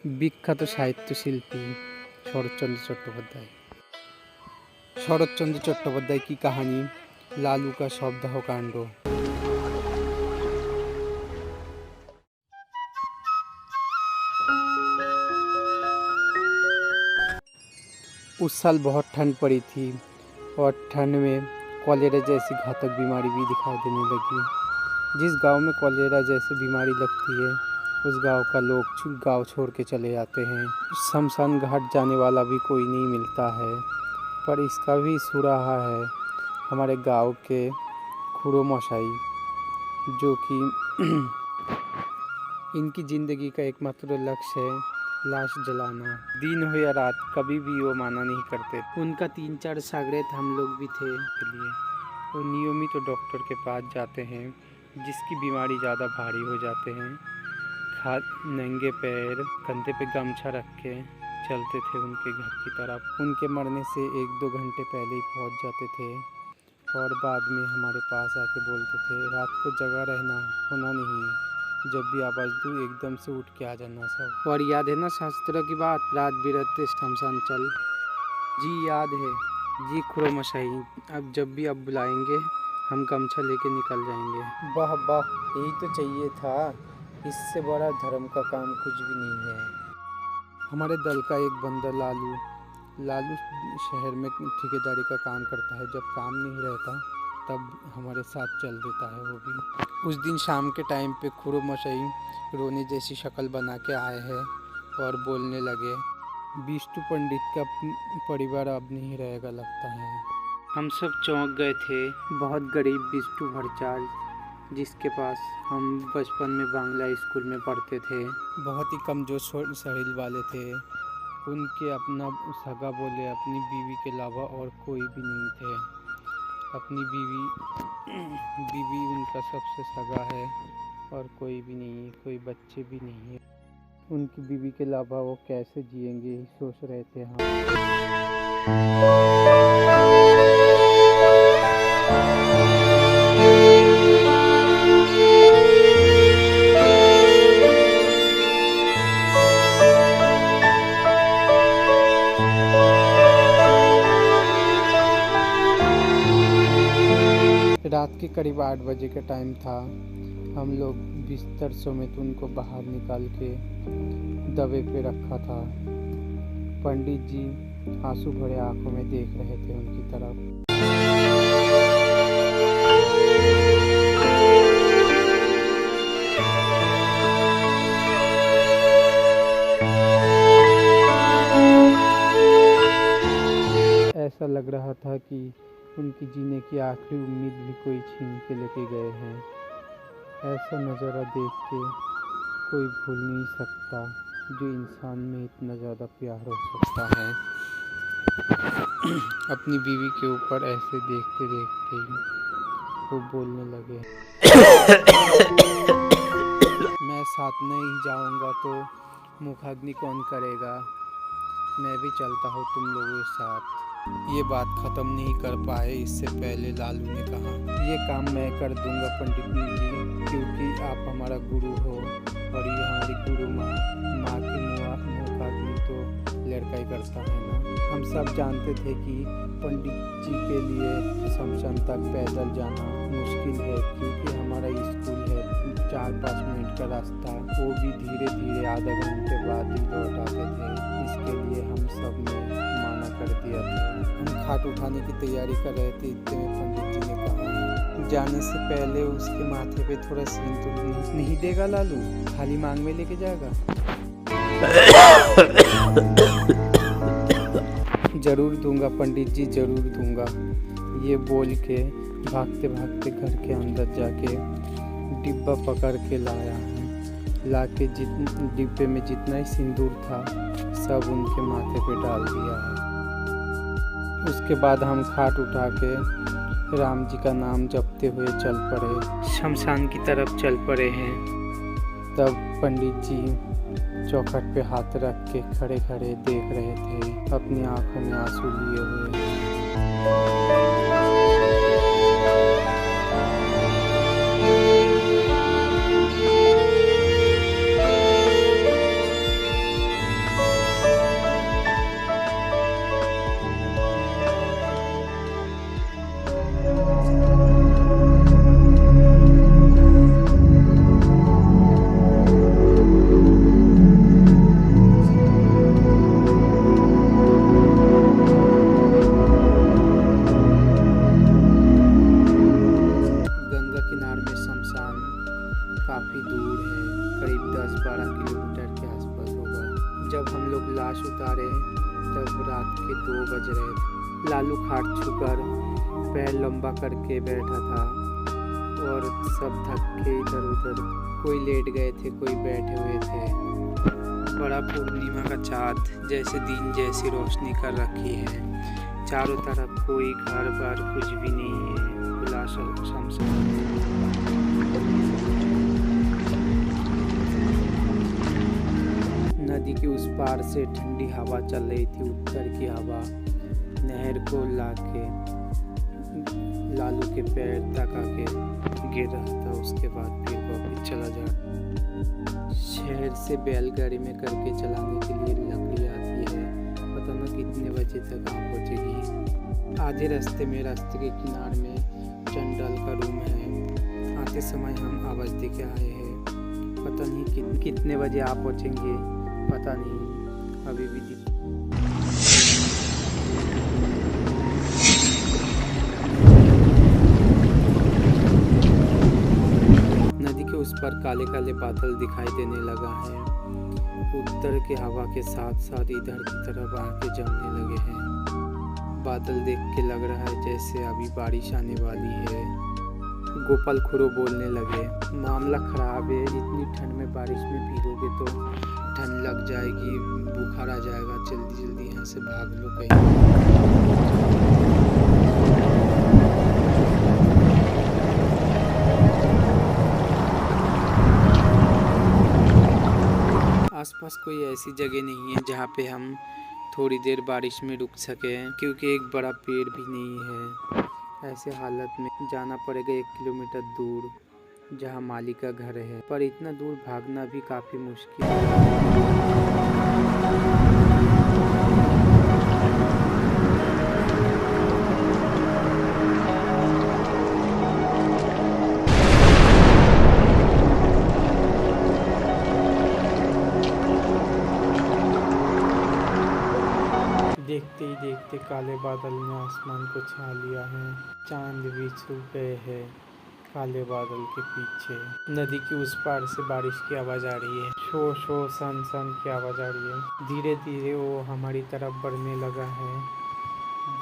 বিখ্যাত সাহিত্যশিল্পী শরৎচন্দ্র चट्टोपाध्याय। शरतचंद्र चट्टोपाध्याय की कहानी लालू का शवदाह कांड। उस साल बहुत ठंड पड़ी थी और ठंड में कॉलेरा जैसी घातक बीमारी भी दिखाई देने लगी। जिस गांव में कॉलेरा जैसी बीमारी लगती है उस गांव का लोग गांव छोड़ के चले जाते हैं। शमशान घाट जाने वाला भी कोई नहीं मिलता है। पर इसका भी सुराहा है हमारे गांव के खुरो मशाई, जो कि इनकी ज़िंदगी का एकमात्र लक्ष्य है लाश जलाना। दिन हो या रात कभी भी वो माना नहीं करते। उनका 3-4 शागिर्द हम लोग भी थे के लिए। वो नियमित तो डॉक्टर के पास जाते हैं जिसकी बीमारी ज़्यादा भारी हो जाते हैं। नंगे पैर कंधे पे गमछा रख के चलते थे उनके घर की तरफ। उनके मरने से 1-2 घंटे पहले ही पहुंच जाते थे और बाद में हमारे पास आके बोलते थे रात को जगा रहना, होना नहीं, जब भी आवाज़ दूँ एकदम से उठ के आ जाना सब। और याद है ना शास्त्रों की बात, रात बिराते शमशान चल। जी याद है जी खुरो मशाही। अब जब भी आप बुलाएंगे हम गमछा लेके निकल जाएंगे। वाह वाह, यही तो चाहिए था। इससे बड़ा धर्म का काम कुछ भी नहीं है। हमारे दल का एक बंदा लालू शहर में ठेकेदारी का काम करता है। जब काम नहीं रहता तब हमारे साथ चल देता है वो भी। उस दिन शाम के टाइम पे खुरो मशाई रोने जैसी शक्ल बना के आए हैं और बोलने लगे, बिष्टु पंडित का परिवार अब नहीं रहेगा लगता है। हम सब चौंक गए थे। बहुत गरीब बिष्टु भरचाल, जिसके पास हम बचपन में बांग्ला स्कूल में पढ़ते थे, बहुत ही कमज़ोर शरीर वाले थे। उनके अपना सगा बोले अपनी बीवी के अलावा और कोई भी नहीं थे। अपनी बीवी उनका सबसे सगा है और कोई भी नहीं है, कोई बच्चे भी नहीं है। उनकी बीवी के अलावा वो कैसे जिएंगे ही सोच रहे थे हम। रात के करीब 8 बजे का टाइम था। हम लोग बिस्तर समेत उनको बाहर निकाल के दबे पे रखा था। पंडित जी आंसू भरे आंखों में देख रहे थे उनकी तरफ। ऐसा लग रहा था कि उनकी जीने की आखिरी उम्मीद भी कोई छीन के लेके गए हैं। ऐसा नज़ारा देख के कोई भूल नहीं सकता जो इंसान में इतना ज़्यादा प्यार हो सकता है। अपनी बीवी के ऊपर ऐसे देखते देखते ही वो बोलने लगे, मैं साथ नहीं जाऊंगा तो मुखाग्नि कौन करेगा, मैं भी चलता हूँ तुम लोगों के साथ। ये बात ख़त्म नहीं कर पाए इससे पहले लालू ने कहा, ये काम मैं कर दूंगा पंडित जी, क्योंकि आप हमारा गुरु हो और ये हमारी गुरु माँ की मुखाग्नि तो लड़का ही करता है ना। हम सब जानते थे कि पंडित जी के लिए शमशान तक पैदल जाना मुश्किल है, क्योंकि हमारा स्कूल है 4-5 मिनट का रास्ता, वो भी धीरे धीरे आधा घंटे बाद ही लौट आते थे। इसके लिए हम सब ने माना कर दिया था। हम खाट उठाने की तैयारी कर रहे थे, इतने में पंडित जी ने कहा, जाने से पहले उसके माथे पे थोड़ा सिंदूर नहीं देगा लालू, खाली मांग में लेके जाएगा। जरूर दूंगा पंडित जी, जरूर दूंगा। ये बोल के भागते भागते घर के अंदर जाके डिब्बा पकड़ के लाया है। लाके डिब्बे में जितना ही सिंदूर था सब उनके माथे पे डाल दिया है। उसके बाद हम खाट उठा के राम जी का नाम जपते हुए चल पड़े, शमशान की तरफ चल पड़े हैं। तब पंडित जी चौखट पे हाथ रख के खड़े खड़े देख रहे थे, अपनी आंखों में आंसू लिए हुए। जब हम लोग लाश उतारे तब रात के 2 बज रहे थे। लालू खाट छूकर पैर लंबा करके बैठा था और सब थके इधर उधर, कोई लेट गए थे, कोई बैठे हुए थे। बड़ा पूर्णिमा का चाँद जैसे दिन जैसी रोशनी कर रखी है। चारों तरफ कोई घर बार कुछ भी नहीं है, खुला शमशान। नदी के उस पार से ठंडी हवा चल रही थी, उत्तर की हवा नहर को लाके लालू के पैर तक आके गिर रहा था। उसके बाद फिर वापस चला जा। शहर से बैलगाड़ी में करके चलाने के लिए लकड़ी आती है, पता ना कितने बजे तक आप पहुँचेगी। आधे रास्ते के किनारे में चंडल का रूम है। आते समय हम आवाज़ दे के आए हैं, पता नहीं कितने बजे आप पहुँचेंगे, पता नहीं। अभी भी नदी के उस पर काले काले बादल दिखाई देने लगा है। उत्तर के हवा के साथ साथ इधर की तरफ आके जमने लगे हैं। बादल देख के लग रहा है जैसे अभी बारिश आने वाली है। गोपाल खुरो बोलने लगे, मामला खराब है, इतनी ठंड में बारिश में भीगोगे तो ठंड लग जाएगी, बुखार आ जाएगा, जल्दी जल्दी यहाँ से भाग लो कहीं। आसपास कोई ऐसी जगह नहीं है जहाँ पे हम थोड़ी देर बारिश में रुक सकें, क्योंकि एक बड़ा पेड़ भी नहीं है। ऐसे हालत में जाना पड़ेगा 1 किलोमीटर दूर, जहाँ मालिक का घर है। पर इतना दूर भागना भी काफ़ी मुश्किल है। देखते ही देखते काले बादल ने आसमान को छा लिया है। चांद भी छुप गए हैं काले बादल के पीछे। नदी के उस पार से बारिश की आवाज़ आ रही है, शो शो सन सन की आवाज़ आ रही है। धीरे धीरे वो हमारी तरफ बढ़ने लगा है।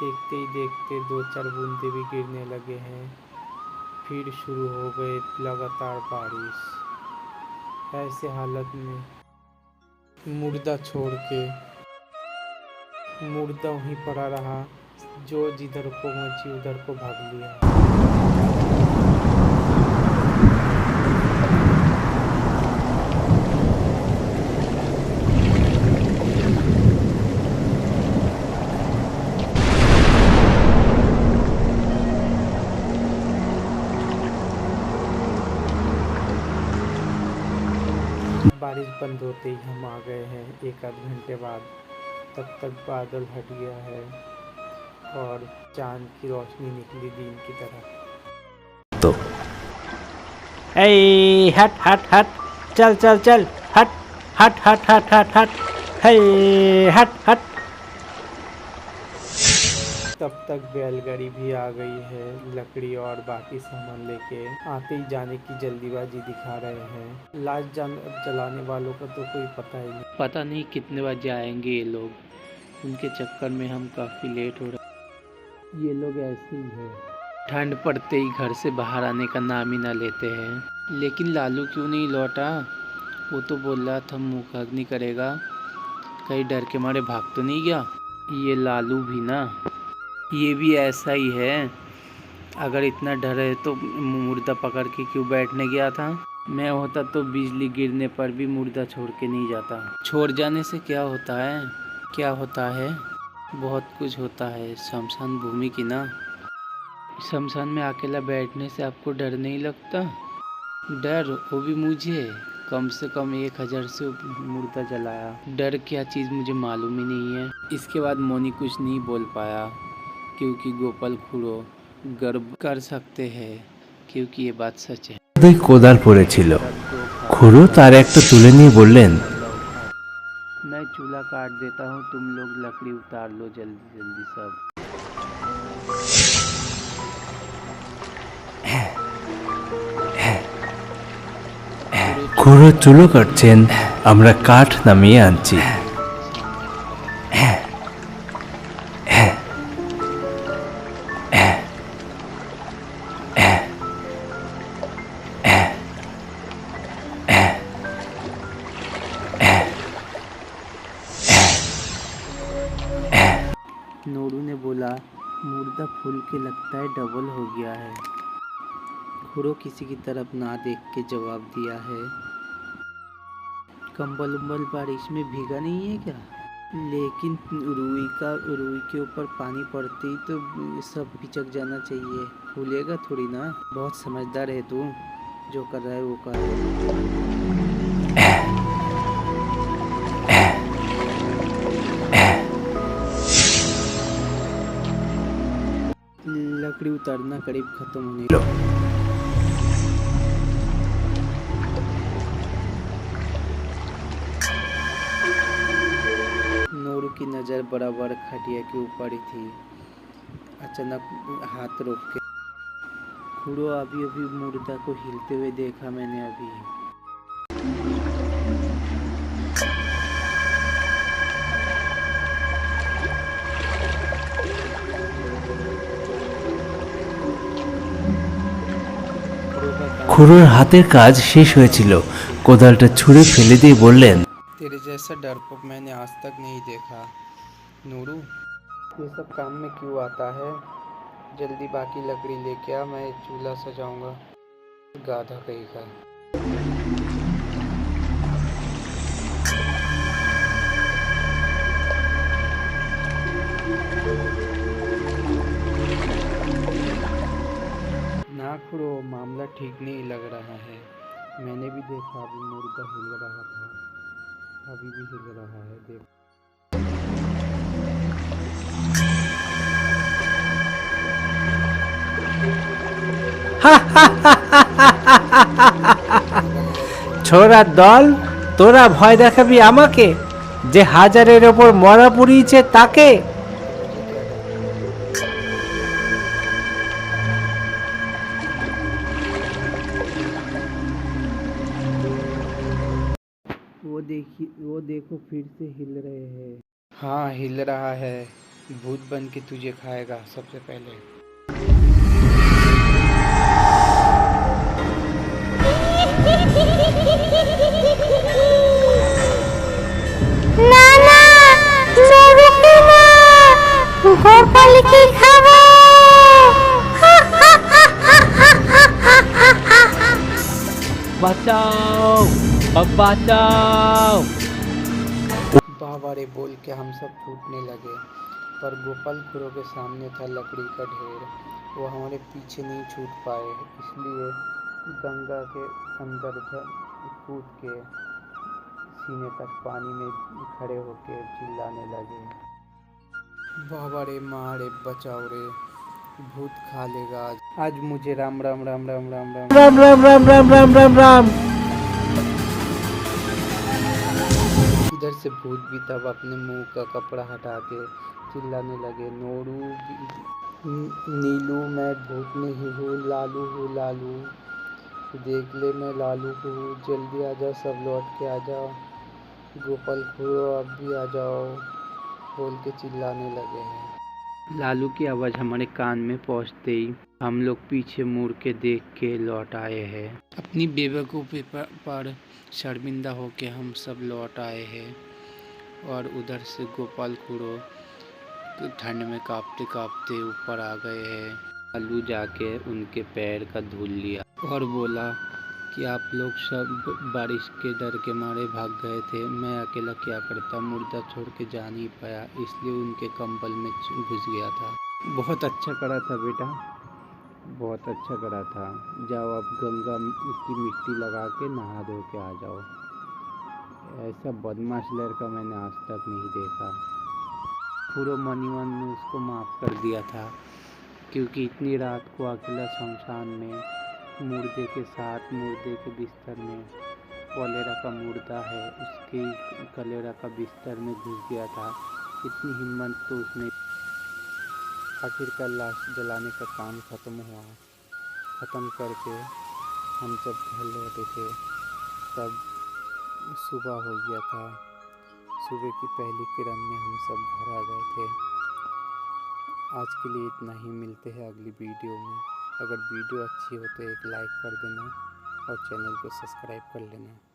देखते ही देखते 2-4 बूंदे भी गिरने लगे हैं। फिर शुरू हो गए लगातार बारिश। ऐसे हालत में मुर्दा छोड़ के मुर्दा वहीं पड़ा रहा, जो जिधर को मची उधर को भाग लिया। बारिश बंद होते ही हम आ गए हैं 1-8 घंटे बाद। तब तक बादल हट गया है और चांद की रोशनी निकली दिन की तरह। तो ए हट हट हट, चल चल चल, हट हट हट हट हट हट, हे हट हट। तब तक बैलगाड़ी भी आ गई है, लकड़ी और बाकी सामान लेके। आते ही जाने की जल्दीबाजी दिखा रहे हैं। लाश जलाने वालों का तो कोई पता ही नहीं, पता नहीं कितने बजे आएंगे ये लोग। उनके चक्कर में हम काफ़ी लेट हो रहे। ये लोग ऐसे ही है, ठंड पड़ते ही घर से बाहर आने का नाम ही ना लेते हैं। लेकिन लालू क्यों नहीं लौटा? वो तो बोल रहा था मुँह अग्नि करेगा, कहीं डर के मारे भाग तो नहीं गया। ये लालू भी ना, ये भी ऐसा ही है। अगर इतना डर है तो मुर्दा पकड़ के क्यों बैठने गया था? मैं होता तो बिजली गिरने पर भी मुर्दा छोड़ के नहीं जाता। छोड़ जाने से क्या होता है? क्या होता है? बहुत कुछ होता है। शमशान भूमि की ना, शमशान में अकेला बैठने से आपको डर नहीं लगता? डर, वो भी मुझे कम से कम 1000 से मुर्दा जलाया। डर क्या चीज़ मुझे मालूम ही नहीं है। इसके बाद मोनी कुछ नहीं बोल पाया, क्योंकि गोपाल खुड़ो गर्व कर सकते हैं, क्योंकि ये बात सच है। দুই কোদাল পড়েছিল, খুড়ো তার একটা তুলে নিয়ে বললেন, मैं चूल्हा काट देता हूँ, तुम लोग लकड़ी उतार लो जल्दी जल्दी सब। খুড়ো চুলো কাটছেন, আমরা কাঠ নামিয়ে আনছি। नोरू ने बोला, मुर्दा फूल के लगता है डबल हो गया है। खुरो किसी की तरफ ना देख के जवाब दिया है, कंबल उम्बल बारिश में भीगा नहीं है क्या? लेकिन रुई के ऊपर पानी पड़ते ही तो सब पिचक जाना चाहिए, फूलेगा थोड़ी ना। बहुत समझदार है तू, जो कर रहा है वो कर। लकड़ी उतारना करीब खत्म होने लो। नोरू की नज़र बराबर खटिया के ऊपर ही थी। अचानक हाथ रोक के, खुड़ो अभी अभी मुर्दा को हिलते हुए देखा मैंने अभी। খুড়োর হাতের কাজ শেষ হয়েছিল। কোদালটা ছুঁড়ে ফেলে দিয়ে বললেন, तेरे जैसा डरपोक मैंने आज तक नहीं देखा। नूरू, ये सब काम में क्यों आता है? जल्दी बाकी लकड़ी लेके आ, मैं चूल्हा सजाऊंगा। गाधा कहीं का। ना खुड़ो, मामला ठीक नहीं लग रहा है। मैंने भी देखा, अभी मुर्दा हिल रहा था, अभी भी हिल रहा है, देख। ছোড়ার দল, তোরা ভয় দেখাবি আমাকে, যে হাজারের ওপর মরা পুড়িয়েছে তাকে? वो देखो फिर से हिल रहे हैं। हाँ, हिल रहा है। भूत बन के तुझे खाएगा सबसे पहले। না না, নরকে না, গোপালকে খাবো। বাঁচাও, বাঁচাও। बाबा रे बोल के हम सब छूटने लगे, पर गोपाल खुरो के सामने था लकड़ी का ढेर। वो हमारे पीछे नहीं छूट पाए, इसलिए गंगा के अंदर कूद के सीने तक पानी में खड़े होके चिल्लाने लगे, बाबा रे माँ रे बचाओ रे, भूत खा लेगा आज मुझे। राम राम राम राम राम राम রাম রাম রাম রাম রাম রাम राम। इधर से भूत भी तब अपने मुंह का कपड़ा हटा के चिल्लाने लगे, नोरू नीलू, मैं भूत नहीं हूँ, लालू हूँ, लालू देख ले, मैं लालू हूँ, जल्दी आ जाओ, सब लौट के आ जाओ, गोपाल खुरो अब भी आ जाओ, बोल के चिल्लाने लगे हैं। लालू की आवाज़ हमारे कान में पहुंचते ही हम लोग पीछे मुड़ के देख के लौट आए हैं। अपनी बेवकूफ़ी पर शर्मिंदा होके हम सब लौट आए हैं। और उधर से गोपाल खुरो ठंड में कांपते कांपते ऊपर आ गए हैं। लालू जाके उनके पैर का धूल लिया और बोला कि आप लोग सब बारिश के डर के मारे भाग गए थे, मैं अकेला क्या करता, मुर्दा छोड़ के जा नहीं पाया, इसलिए उनके कंबल में घुस गया था। बहुत अच्छा करा था बेटा, बहुत अच्छा करा था। जाओ अब गंगा की मिट्टी लगा के नहा धो के आ जाओ। ऐसा बदमाश लड़का मैंने आज तक नहीं देखा। पूरा मनीवन ने उसको माफ़ कर दिया था, क्योंकि इतनी रात को अकेला शमशान में मुर्दे के साथ, मुर्दे के बिस्तर में कलेरा का मुर्दा है, उसके कलेरा का बिस्तर में घुस गया था। इतनी हिम्मत तो उसने। आखिरकार लाश जलाने का काम ख़त्म हुआ। ख़त्म करके हम जब घर लौटे थे तब सुबह हो गया था। सुबह की पहली किरण में हम सब घर आ गए थे। आज के लिए इतना ही, मिलते हैं अगली वीडियो में। अगर वीडियो अच्छी हो तो एक लाइक कर देना और चैनल को सब्सक्राइब कर लेना।